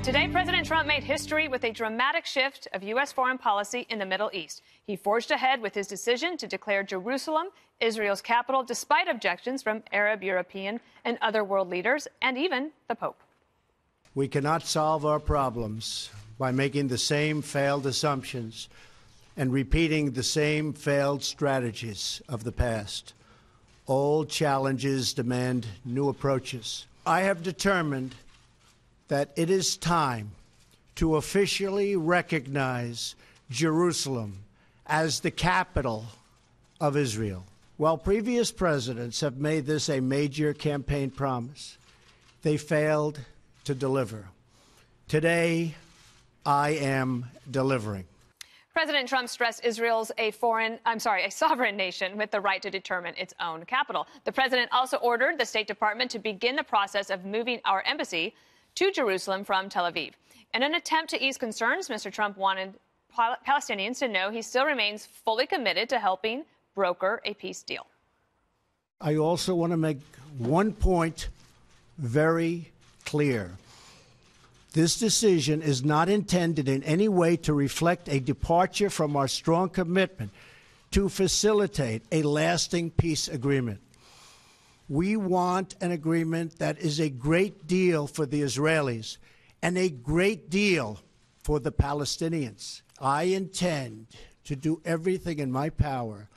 Today, President Trump made history with a dramatic shift of U.S. foreign policy in the Middle East. He forged ahead with his decision to declare Jerusalem Israel's capital, despite objections from Arab, European, and other world leaders, and even the Pope. We cannot solve our problems by making the same failed assumptions and repeating the same failed strategies of the past. Old challenges demand new approaches. I have determined that it is time to officially recognize Jerusalem as the capital of Israel. While previous presidents have made this a major campaign promise, they failed to deliver. Today, I am delivering. President Trump stressed Israel's a sovereign nation with the right to determine its own capital. The president also ordered the State Department to begin the process of moving our embassy to Jerusalem from Tel Aviv. In an attempt to ease concerns, Mr. Trump wanted Palestinians to know he still remains fully committed to helping broker a peace deal. I also want to make one point very clear. This decision is not intended in any way to reflect a departure from our strong commitment to facilitate a lasting peace agreement. We want an agreement that is a great deal for the Israelis and a great deal for the Palestinians. I intend to do everything in my power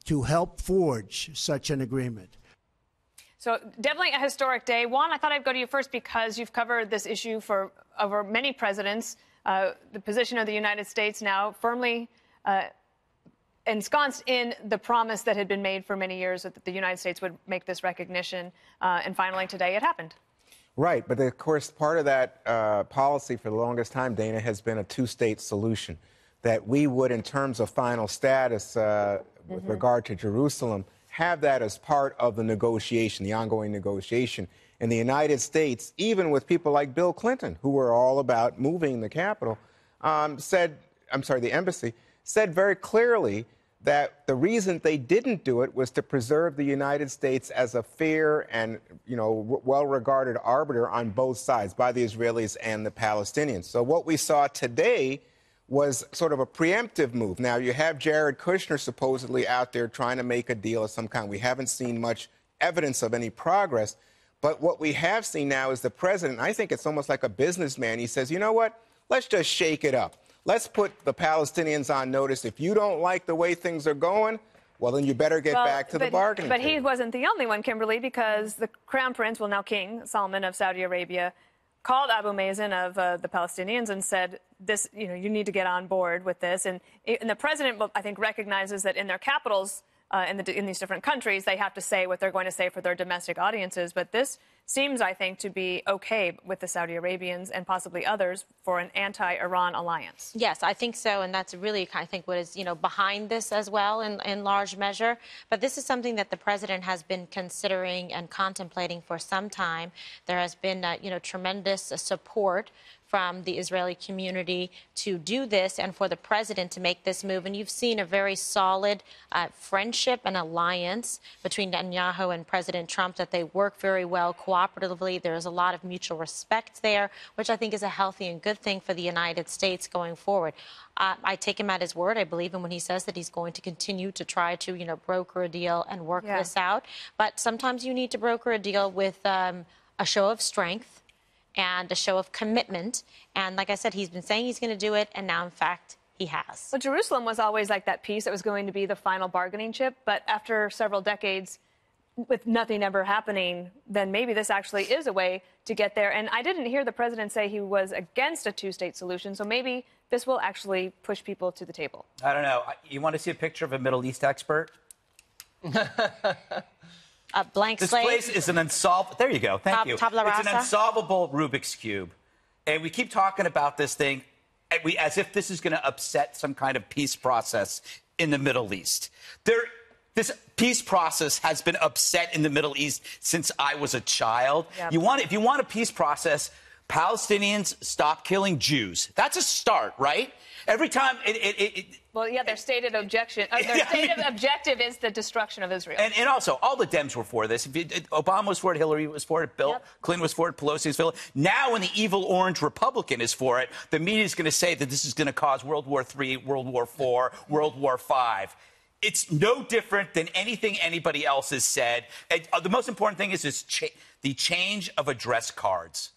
to help forge such an agreement. So definitely a historic day. Juan, I thought I'd go to you first because you've covered this issue for over many presidents. The position of the United States now firmly ensconced in the promise that had been made for many years that the United States would make this recognition. And finally, today it happened. Right. But, of course, part of that policy for the longest time, Dana, has been a two-state solution, that we would, in terms of final status with regard to Jerusalem, have that as part of the negotiation, the ongoing negotiation. And the United States, even with people like Bill Clinton, who were all about moving the capital, the embassy, said very clearly that the reason they didn't do it was to preserve the United States as a fair and, well-regarded arbiter on both sides, by the Israelis and the Palestinians. So what we saw today was sort of a preemptive move. Now, you have Jared Kushner supposedly out there trying to make a deal of some kind. We haven't seen much evidence of any progress. But what we have seen now is the president, I think it's almost like a businessman. He says, you know what? Let's just shake it up. Let's put the Palestinians on notice. If you don't like the way things are going, well, then you better get back to the bargaining table. But he wasn't the only one, Kimberly, because the Crown Prince, well, now King Salman of Saudi Arabia, called Abu Mazen of the Palestinians and said, "This, you need to get on board with this." And the president, I think, recognizes that in their capitals, in these different countries, they have to say what they're going to say for their domestic audiences. But this seems, I think, to be okay with the Saudi Arabians and possibly others for an anti-Iran alliance. Yes, I think so. And that's really, I think, what is, behind this as well in large measure. But this is something that the president has been considering and contemplating for some time. There has been, tremendous support from the Israeli community to do this and for the president to make this move. And you've seen a very solid friendship and alliance between Netanyahu and President Trump, that they work very well cooperatively. There's a lot of mutual respect there, which I think is a healthy and good thing for the United States going forward. I take him at his word. I believe him when he says that he's going to continue to try to, broker a deal and work this out. But sometimes you need to broker a deal with a show of strength and a show of commitment. And like I said, he's been saying he's going to do it, and now, in fact, he has. Well, Jerusalem was always like that piece that was going to be the final bargaining chip. But after several decades, with nothing ever happening, then maybe this actually is a way to get there. And I didn't hear the president say he was against a two-state solution. So maybe this will actually push people to the table. I don't know. You want to see a picture of a Middle East expert? A blank this slate. This place is an unsolvable... There you go. Thank you. Tabla rasa. It's an unsolvable Rubik's Cube. And we keep talking about this thing as if this is going to upset some kind of peace process in the Middle East. This peace process has been upset in the Middle East since I was a child. Yep. If you want a peace process, Palestinians stop killing Jews. That's a start, right? Every time Well, yeah, their stated objection, objective is the destruction of Israel. And also, all the Dems were for this. Obama was for it, Hillary was for it, Bill Clinton was for it, Pelosi was for it. Now, when the evil orange Republican is for it, the media is going to say that this is going to cause World War III, World War IV, World War V. It's no different than anything anybody else has said. And, the most important thing is the change of address cards.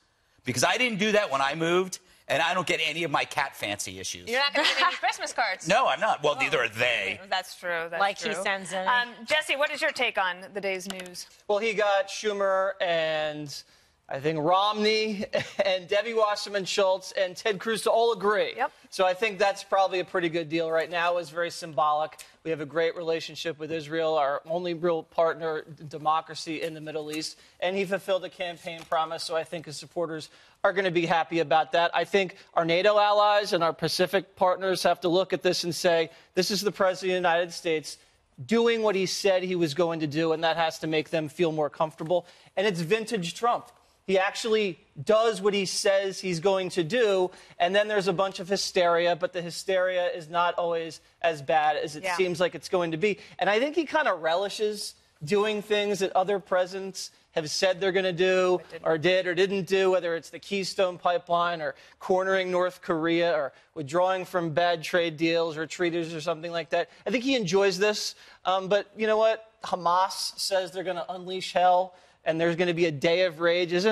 Because I didn't do that when I moved, and I don't get any of my cat fancy issues. You're not going to get any Christmas cards. No, I'm not. Well, neither are they. That's true. That's like true. he sends in. Jesse, what is your take on the day's news? Well, he got Schumer and I think Romney and Debbie Wasserman Schultz and Ted Cruz to all agree. Yep. So I think that's probably a pretty good deal right now. It's very symbolic. We have a great relationship with Israel, our only real partner democracy in the Middle East. And he fulfilled a campaign promise, so I think his supporters are going to be happy about that. I think our NATO allies and our Pacific partners have to look at this and say, this is the President of the United States doing what he said he was going to do, and that has to make them feel more comfortable. And it's vintage Trump. He actually does what he says he's going to do, and then there's a bunch of hysteria, but the hysteria is not always as bad as it seems like it's going to be. And I think he kind of relishes doing things that other presidents have said they're going to do or did or didn't do, whether it's the Keystone Pipeline or cornering North Korea or withdrawing from bad trade deals or treaties or something like that. I think he enjoys this. But you know what? Hamas says they're going to unleash hell. And there's going to be a day of rage. If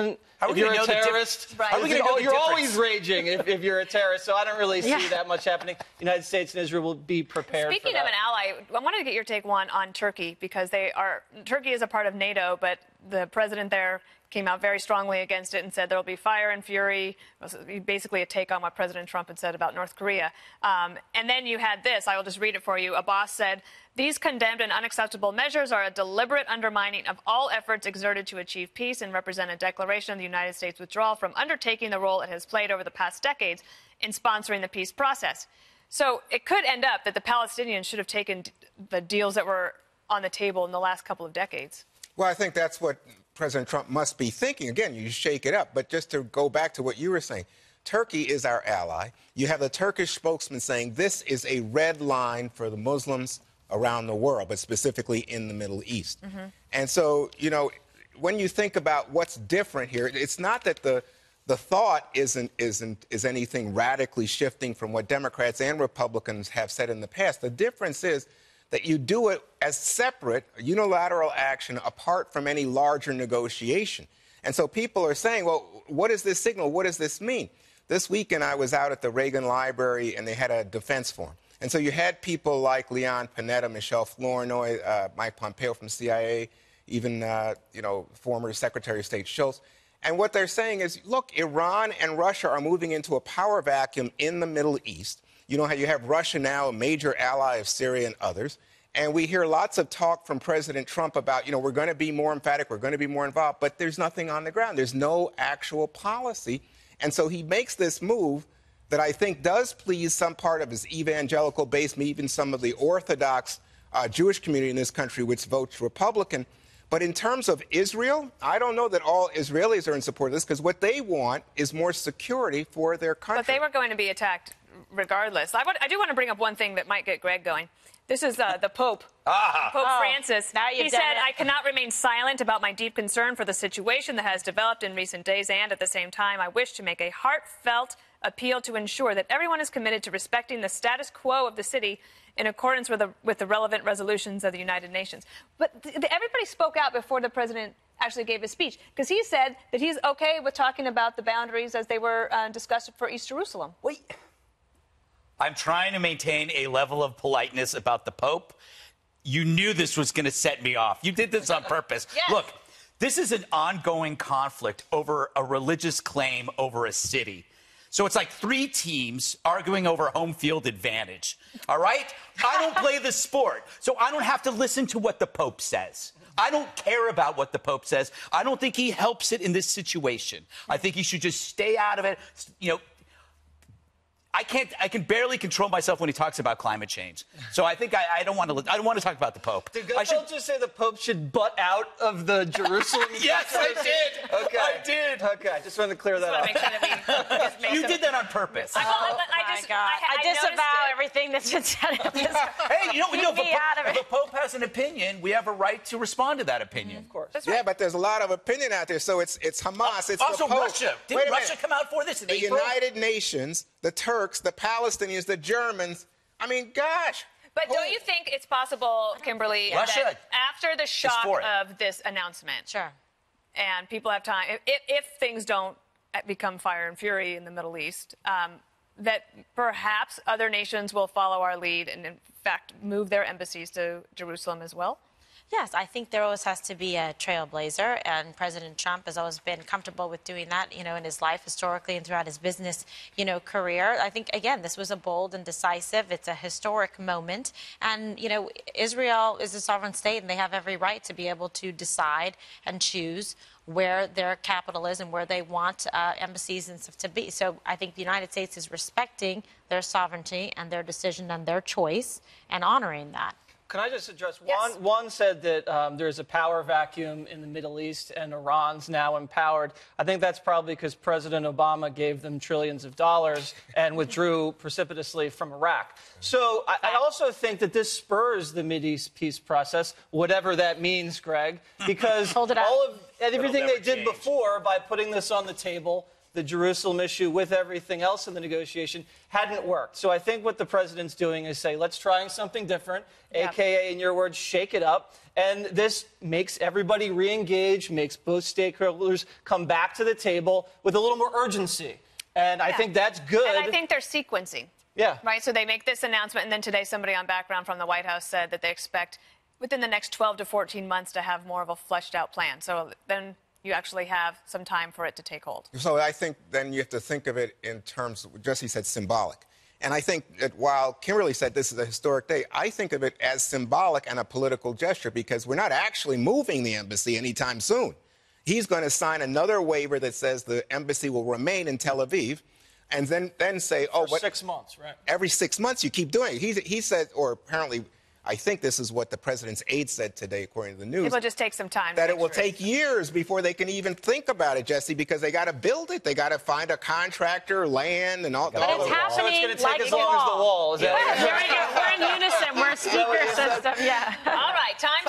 you're a terrorist, you're always raging if you're a terrorist. So I don't really see that much happening. The United States and Israel will be prepared Speaking for that. of an ally, I wanted to get your take, Juan, on Turkey, because Turkey is a part of NATO, but the president there came out very strongly against it and said there will be fire and fury, basically a take on what President Trump had said about North Korea. And then you had this. I will just read it for you. Abbas said, "These condemned and unacceptable measures are a deliberate undermining of all efforts exerted to achieve peace and represent a declaration of the United States' withdrawal from undertaking the role it has played over the past decades in sponsoring the peace process." So it could end up that the Palestinians should have taken the deals that were on the table in the last couple of decades. Well, I think that's what President Trump must be thinking. Again, you shake it up. But just to go back to what you were saying, Turkey is our ally. You have the Turkish spokesman saying this is a red line for the Muslims around the world, but specifically in the Middle East. And so, you know, when you think about what's different here, it's not that the thought isn't anything radically shifting from what Democrats and Republicans have said in the past. The difference is that you do it as separate, unilateral action apart from any larger negotiation. And so people are saying, well, what is this signal? What does this mean? This weekend I was out at the Reagan Library and they had a defense forum. And so you had people like Leon Panetta, Michelle Flournoy, Mike Pompeo from CIA, even, former Secretary of State Schultz. And what they're saying is, look, Iran and Russia are moving into a power vacuum in the Middle East. You know how you have Russia now, a major ally of Syria and others. And we hear lots of talk from President Trump about, we're going to be more emphatic, we're going to be more involved. But there's nothing on the ground. There's no actual policy. And so he makes this move that I think does please some part of his evangelical base, even some of the Orthodox Jewish community in this country, which votes Republican. But in terms of Israel, I don't know that all Israelis are in support of this, because what they want is more security for their country. But they were going to be attacked regardless. I do want to bring up one thing that might get Greg going. This is the Pope. Pope Francis. He said, "I cannot remain silent about my deep concern for the situation that has developed in recent days, and at the same time, I wish to make a heartfelt appeal to ensure that everyone is committed to respecting the status quo of the city in accordance with the relevant resolutions of the United Nations." But everybody spoke out before the president actually gave his speech, because he said that he's okay with talking about the boundaries as they were discussed for East Jerusalem. Wait. I'm trying to maintain a level of politeness about the Pope. You knew this was going to set me off. You did this on purpose. Yes. Look, this is an ongoing conflict over a religious claim over a city. So it's like three teams arguing over home field advantage. All right? I don't play the sport, so I don't have to listen to what the Pope says. I don't care about what the Pope says. I don't think he helps it in this situation. I think he should just stay out of it. I can barely control myself when he talks about climate change. So I think I don't want to talk about the Pope. Did Gutfeld just say the Pope should butt out of the Jerusalem? Yes, I did. Okay. I did. Okay, I just wanted to clear that I up. want to make sure that we just make You some- did that on purpose. I My God. I noticed disavow it. everything that's been said at this Hey, you know, Keep me out of if it. the Pope has an opinion, we have a right to respond to that opinion. Of course. That's Yeah, right. but there's a lot of opinion out there. So it's Hamas, it's Also, the Pope. Russia. Wait Didn't a Russia minute. come out for this in The April? United Nations, the Turks, the Palestinians, the Germans. I mean, gosh. But don't you think it's possible, Kimberly, Russia that after the shock for it. of this announcement, Sure. and people have time, if things don't become fire and fury in the Middle East, that perhaps other nations will follow our lead and, in fact, move their embassies to Jerusalem as well? Yes, I think there always has to be a trailblazer, and President Trump has always been comfortable with doing that, you know, in his life historically and throughout his business, you know, career. I think, again, this was a bold and decisive, it's a historic moment, and, you know, Israel is a sovereign state, and they have every right to be able to decide and choose where their capital is and where they want embassies and stuff to be. So I think the United States is respecting their sovereignty and their decision and their choice and honoring that. Can I just address Yes. one said that there's a power vacuum in the Middle East and Iran's now empowered. I think that's probably because President Obama gave them trillions of dollars and withdrew precipitously from Iraq. So I also think that this spurs the Mideast peace process, whatever that means, Greg, because Hold it up. all of everything never they did change. before by putting this on the table, the Jerusalem issue with everything else in the negotiation hadn't worked. So I think what the president's doing is say, let's try something different, AKA, in your words, shake it up. And this makes everybody re-engage, makes both stakeholders come back to the table with a little more urgency. And I think that's good. And I think they're sequencing. Yeah. Right? So they make this announcement, and then today somebody on background from the White House said that they expect within the next 12 to 14 months to have more of a fleshed out plan. So then you actually have some time for it to take hold. So I think then you have to think of it in terms, Jesse said symbolic. And I think that while Kimberly said this is a historic day, I think of it as symbolic and a political gesture because we're not actually moving the embassy anytime soon. He's going to sign another waiver that says the embassy will remain in Tel Aviv and then say, oh, For 6 months, right? every 6 months you keep doing it. He said, or apparently, I think this is what the president's aide said today, according to the news. It will just take some time. That to it will make sure take years before they can even think about it, Jesse, because they got to build it. They got to find a contractor, land, and all. But it's So it's happening going to take like as the long as the wall. wall. Is that We're in unison. We're a speaker system. Yeah. All right, time